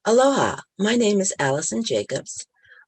Aloha, my name is Allison Jacobs.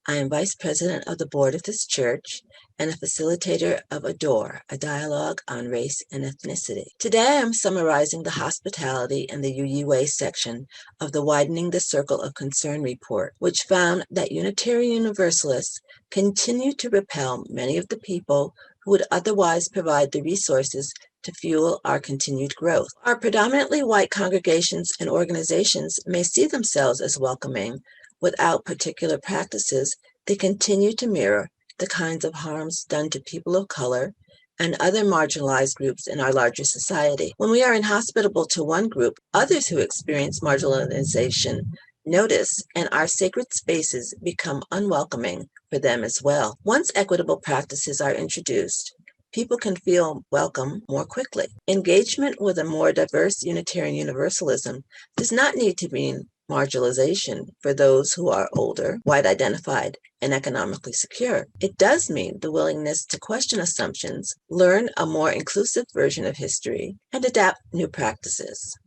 I am Vice President of the Board of this church and a facilitator of ADORE, a dialogue on race and ethnicity. Today I am summarizing the hospitality and the UUA section of the Widening the Circle of Concern report, which found that Unitarian Universalists continue to repel many of the people who would otherwise provide the resources to fuel our continued growth. Our predominantly white congregations and organizations may see themselves as welcoming. Without particular practices, they continue to mirror the kinds of harms done to people of color and other marginalized groups in our larger society. When we are inhospitable to one group, others who experience marginalization notice, and our sacred spaces become unwelcoming for them as well. Once equitable practices are introduced, people can feel welcome more quickly. Engagement with a more diverse Unitarian Universalism does not need to mean marginalization for those who are older, white identified, and economically secure. It does mean the willingness to question assumptions, learn a more inclusive version of history, and adapt new practices.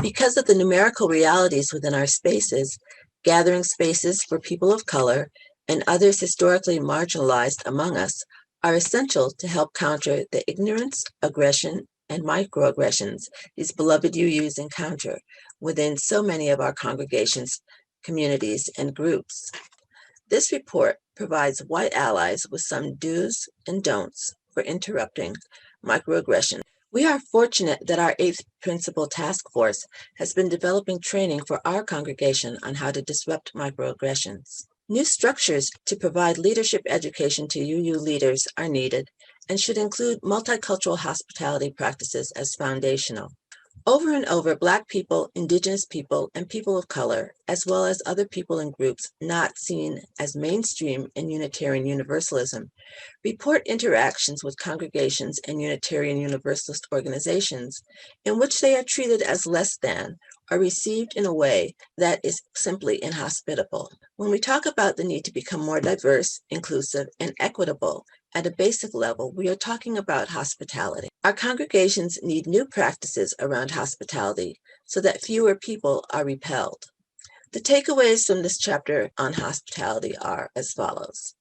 Because of the numerical realities within our spaces, gathering spaces for people of color and others historically marginalized among us are essential to help counter the ignorance, aggression, and microaggressions these beloved UUs encounter within so many of our congregations, communities, and groups. This report provides white allies with some do's and don'ts for interrupting microaggression. We are fortunate that our 8th Principal Task Force has been developing training for our congregation on how to disrupt microaggressions. New structures to provide leadership education to UU leaders are needed and should include multicultural hospitality practices as foundational. Over and over, Black people, Indigenous people, and people of color, as well as other people and groups not seen as mainstream in Unitarian Universalism, report interactions with congregations and Unitarian Universalist organizations in which they are treated as less than or received in a way that is simply inhospitable. When we talk about the need to become more diverse, inclusive, and equitable, at a basic level, we are talking about hospitality. Our congregations need new practices around hospitality so that fewer people are repelled. The takeaways from this chapter on hospitality are as follows.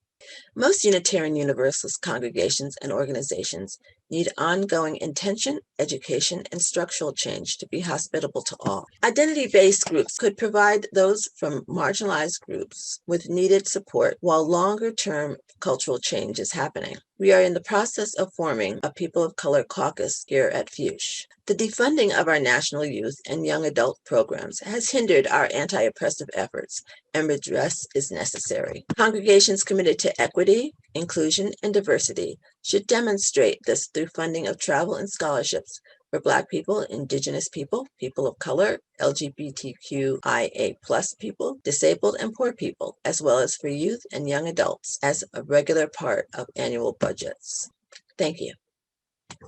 Most Unitarian Universalist congregations and organizations need ongoing intention, education, and structural change to be hospitable to all. Identity-based groups could provide those from marginalized groups with needed support while longer-term cultural change is happening. We are in the process of forming a People of Color caucus here at Fuchs. The defunding of our national youth and young adult programs has hindered our anti-oppressive efforts, and redress is necessary. Congregations committed to equity, inclusion, and diversity should demonstrate this through funding of travel and scholarships for Black people, Indigenous people, people of color, LGBTQIA+ people, disabled and poor people, as well as for youth and young adults as a regular part of annual budgets. Thank you.